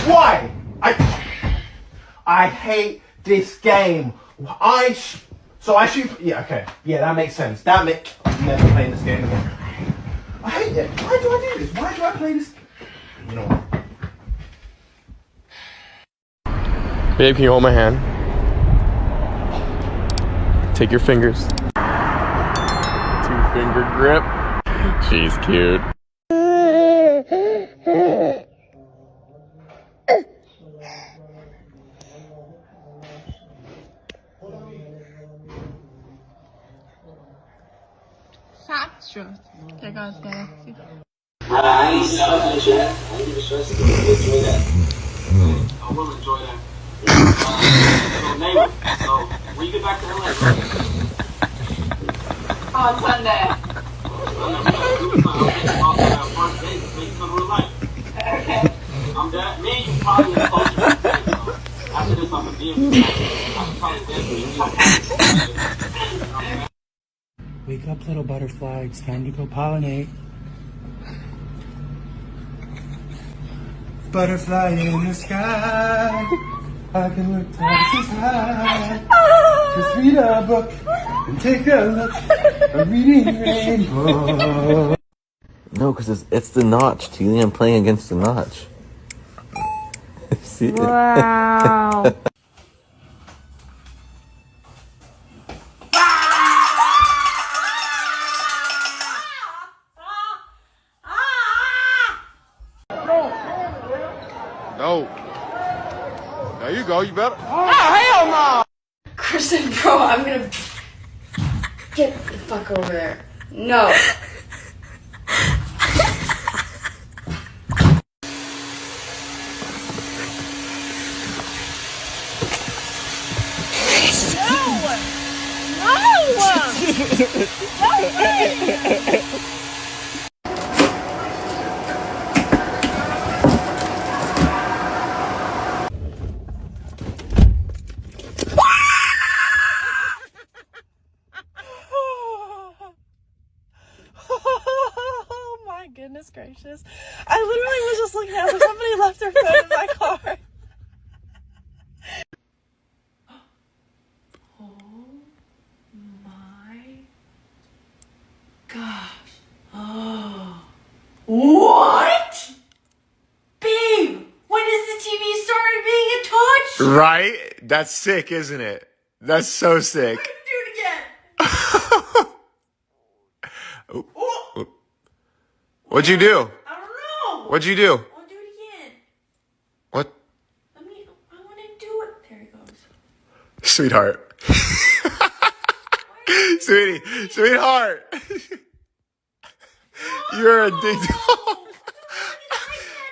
Why? I hate this game. So I shoot. Yeah, okay. Yeah, that makes sense. I'm never playing this game again. I hate it. Why do I do this? Why do I play this? You know what? Babe, can you hold my hand? Take your fingers. 2-finger grip. She's cute. Faccio che cosa ragazzi. I will enjoy that. So when you get back to LA, On Sunday. Okay. I'm dead. Me, you probably in culture. After this, I'm gonna be in. I'm probably dead. Wake up, little butterfly. It's time to go pollinate. Butterfly in the sky. I can look twice as high. Just read a book and take a look. I'm reading rainbow. No, because it's the notch, Teely. I'm playing against the notch. See? Wow. No. There you go. You better. Oh, hell no! Kristen, bro, I'm gonna get the fuck over there. No. Oh my goodness gracious. I literally was just looking at it like somebody left their phone in my car. Oh my gosh. Oh. What? Babe, when is the TV started being a touch? Right? That's sick, isn't it? That's so sick. Do it again. Oh. What'd you do? I don't know. What'd you do? I'll do it again. What? I want to do it. There it goes. Sweetheart. Sweetheart. You're a ding dong.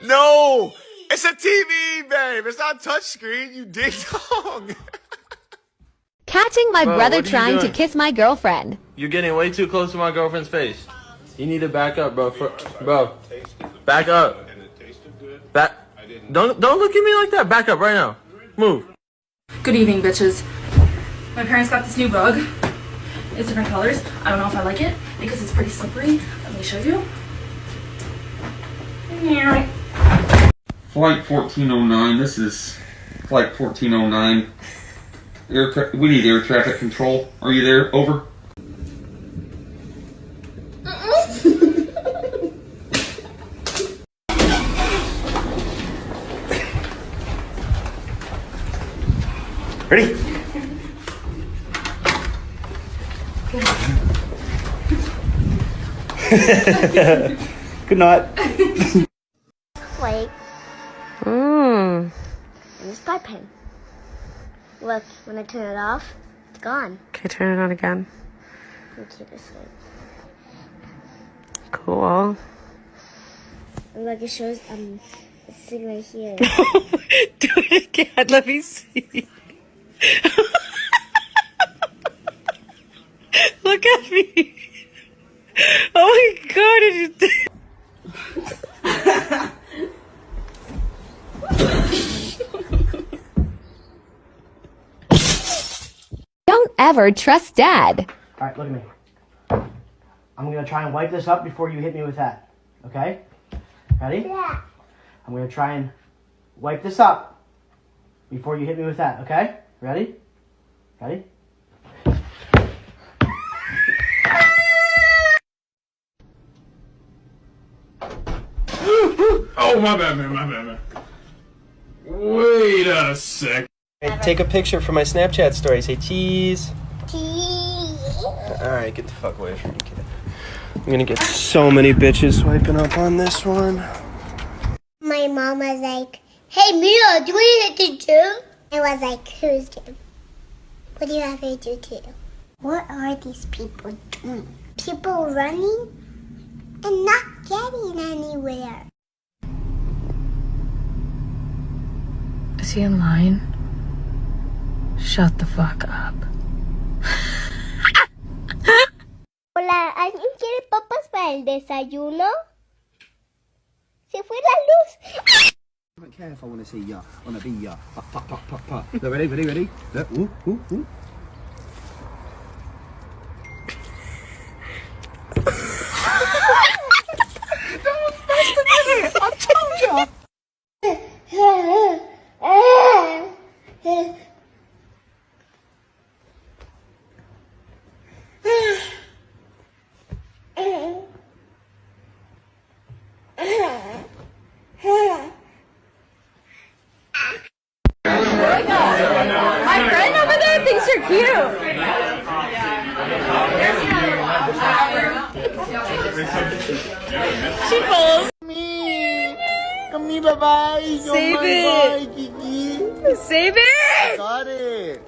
No, it's a TV, babe. It's not touchscreen. You ding dong. Catching my Bro, brother what are you trying to doing? kiss my girlfriend. You're getting way too close to my girlfriend's face. You need to back up, bro. Bro, back up. Back. Don't look at me like that. Back up right now. Move. Good evening, bitches. My parents got this new rug. It's different colors. I don't know if I like it because it's pretty slippery. Let me show you. Flight 1409. This is Flight 1409. We need air traffic control. Are you there? Over. Ready? Good night. Wait. And this sky pen. Look, when I turn it off, it's gone. Okay, turn it on again. Okay, this way. Cool. And look, it shows it's sitting right here. Do it again. Let me see. Look at me. Oh my god, did you Don't ever trust Dad. Alright, look at me. I'm gonna try and wipe this up before you hit me with that. Okay? Ready? Yeah. I'm gonna try and wipe this up before you hit me with that, okay? Ready? Ready? Oh, my bad, man. Wait a sec. Take a picture for my Snapchat story. Say cheese. Cheese. Alright, get the fuck away from me, kid. I'm gonna get so many bitches swiping up on this one. My mom was like, "Hey Mia, do we hit the gym?" I was like, "Who's gym? What do you have to do too?" What are these people doing? People running and not getting anywhere. Is he in line? Shut the fuck up. Hola, ¿alguien quiere papas para el desayuno? Se fue la luz. I don't care if I want to see ya, I want to be ya. Pop, pop, pop, pop. Look, ready? Look, ooh. That was best in minute. I told ya. My friend over there thinks you're cute. She follows Me. Come bye-bye. Save it. Kiki. Save it. Got it.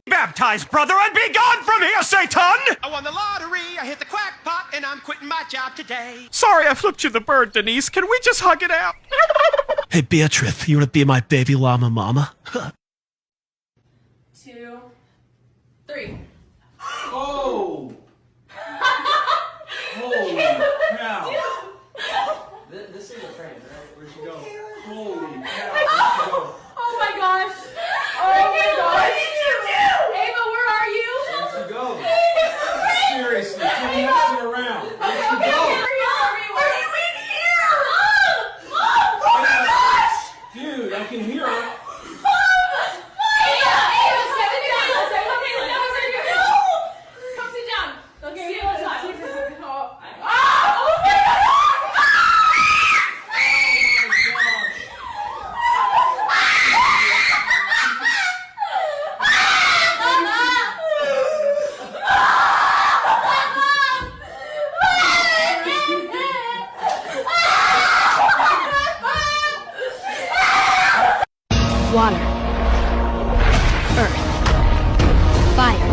Baptized, brother, and be gone from here, Satan! I won the lottery, I hit the quackpot, and I'm quitting my job today. Sorry I flipped you the bird, Denise. Can we just hug it out? Hey, Beatrice, you wanna be my baby llama mama? 2, 3. Oh! Holy cow! This is a train, right? Where'd she go? Holy cow! Oh my gosh! Oh my gosh! Ava, where are you? Where'd she go? Seriously, she wants to around. Where'd she go? Are you in here? Oh my gosh! Dude, I can hear her. Come sit down. Okay, see what's up. Water. Earth. Fire.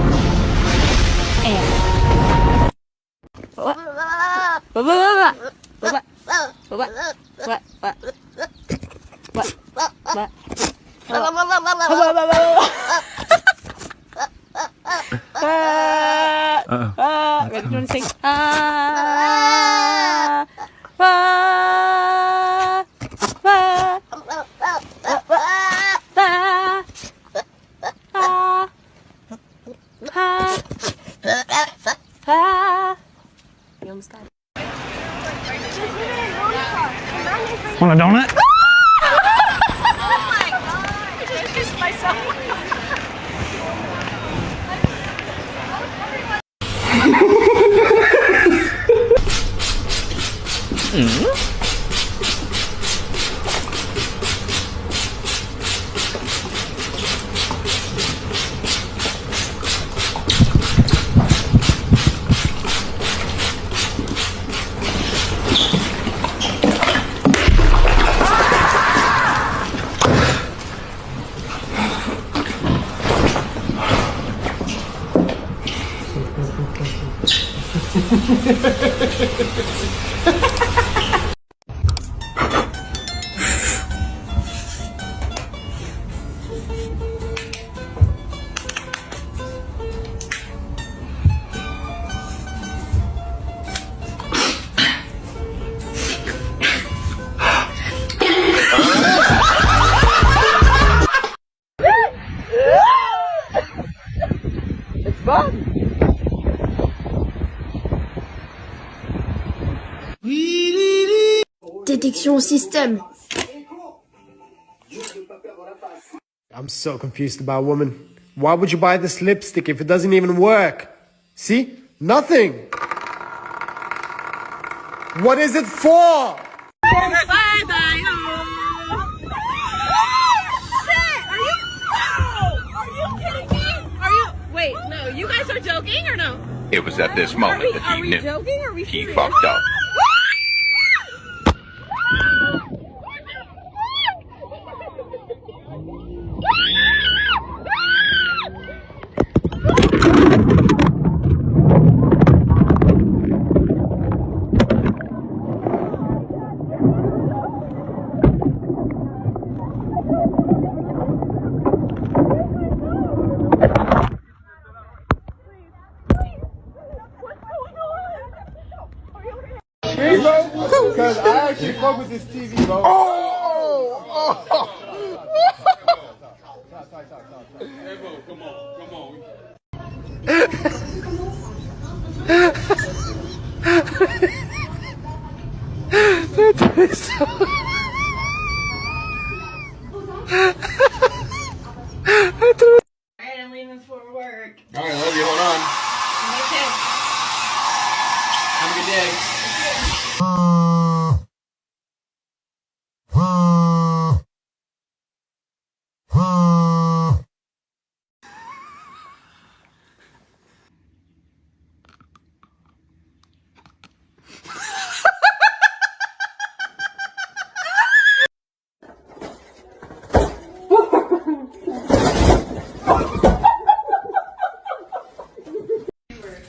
Air. Ready? Do you want to sing? You almost got it. Want a donut? Oh my god! I just kissed myself. It's fun. Détection système. I'm so confused about women. Why would you buy this lipstick if it doesn't even work? See? Nothing! What is it for? Bye-bye. Wait, no, you guys are joking or no? It was at this moment that he knew. Joking? Are we He serious? fucked up. Because I actually fuck with this TV, bro. Come on. Alright, I'm leaving for work. Alright, love you. Hold on. Okay. Have a good day.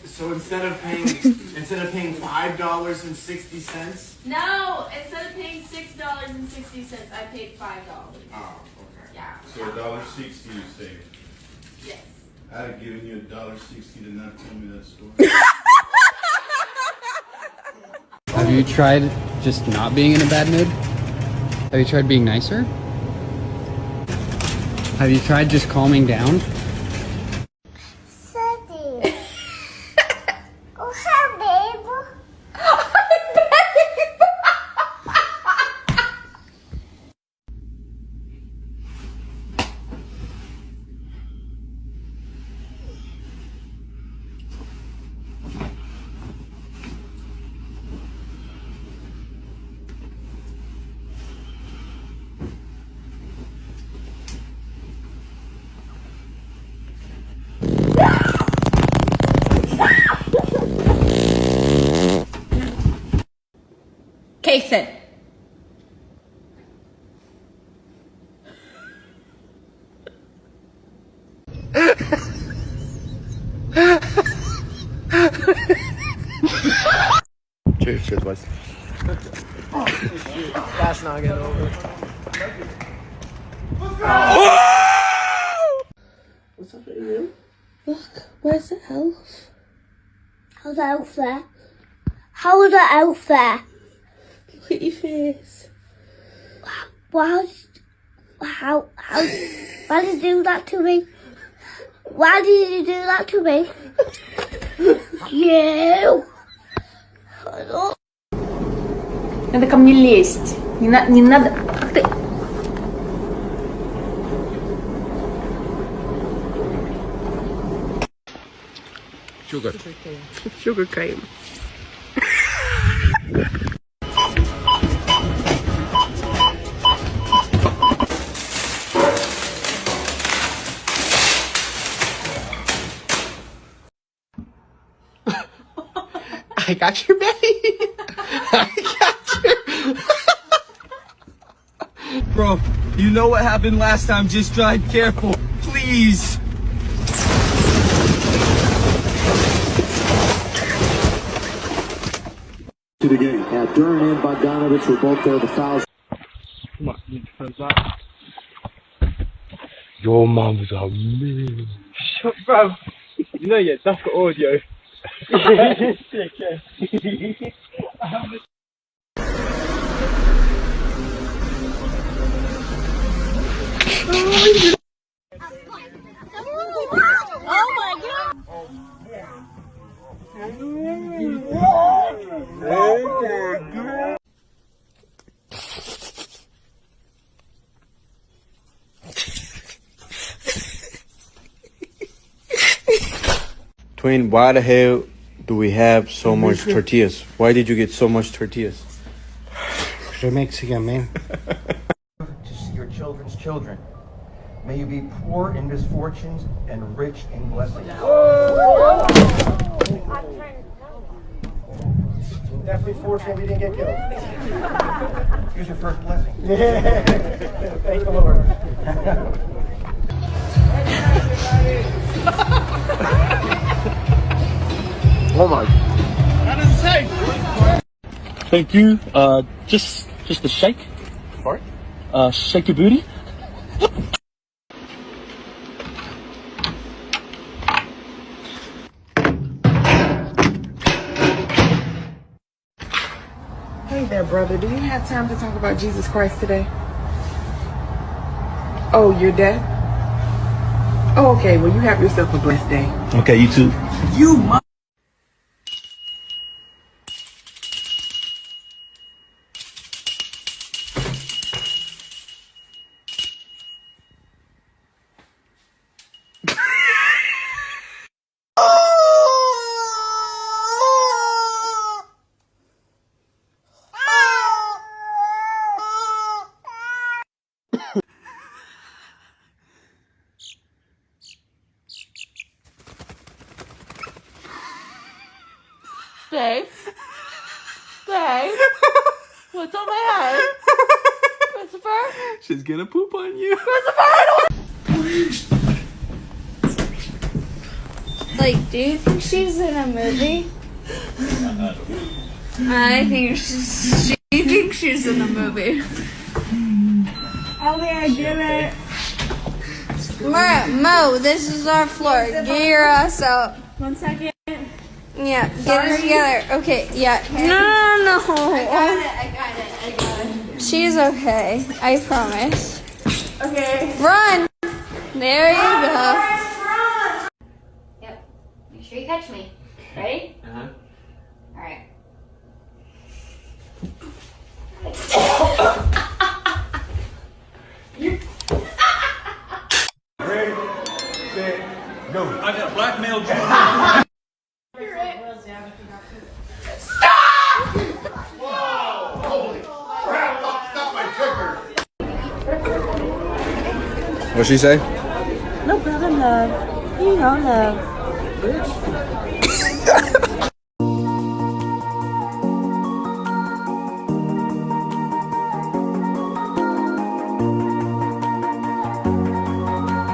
So instead of paying $5.60. No, instead of paying $6.60, I paid $5. Oh, okay. Yeah. So $1.60 you saved. Yes. I'd have given you $1.60 to not tell me that story. Have you tried just not being in a bad mood? Have you tried being nicer? Have you tried just calming down? Sadie. Oh, hi, babe. Kason. Cheers, boys. That's not getting over. What's up with you? Look, where's the elf? How's the elf there? How's the elf there? Look at your face. Why did you do that to me? Why did you do that to me? You! Надо ко мне лезть. Не надо. Как ты? Sugar. Sugar cream. I got your baby. I got you. Bro, you know what happened last time. Just drive careful, please. To the game. Duran and Bogdanovich were both there. The fouls. Your mom's a mean. Shut, bro. You know, yeah, that's the audio. Sick, yeah. Oh my god! Twin, why the hell do we have so much tortillas? Why did you get so much tortillas? They're Mexican, man. To see your children's children. May you be poor in misfortunes and rich in blessings. Definitely fortunate we didn't get killed. Here's your first blessing. Yeah. Thank the Lord. Oh my. That is safe. Thank you. Just a shake. Fart? Shake your booty. Hey there, brother. Do you have time to talk about Jesus Christ today? Oh, you're dead? Oh, okay. Well, you have yourself a blessed day. Okay, you too. You must. Babe. Babe. What's on my head? Christopher? She's gonna poop on you. Christopher, I Like, do you think she's in a movie? I think she thinks she's in a movie. don't think I get it. Mo, this is our floor. Get your ass out. 1 second. Yeah, get it together. Okay, yeah. No. I got it. She's okay. I promise. Okay. Run! There you go. Yep. Make sure you catch me. Ready? Uh-huh. Alright. Ready, set, go. I got blackmail you. What'd she say? No problem, love. You know, love.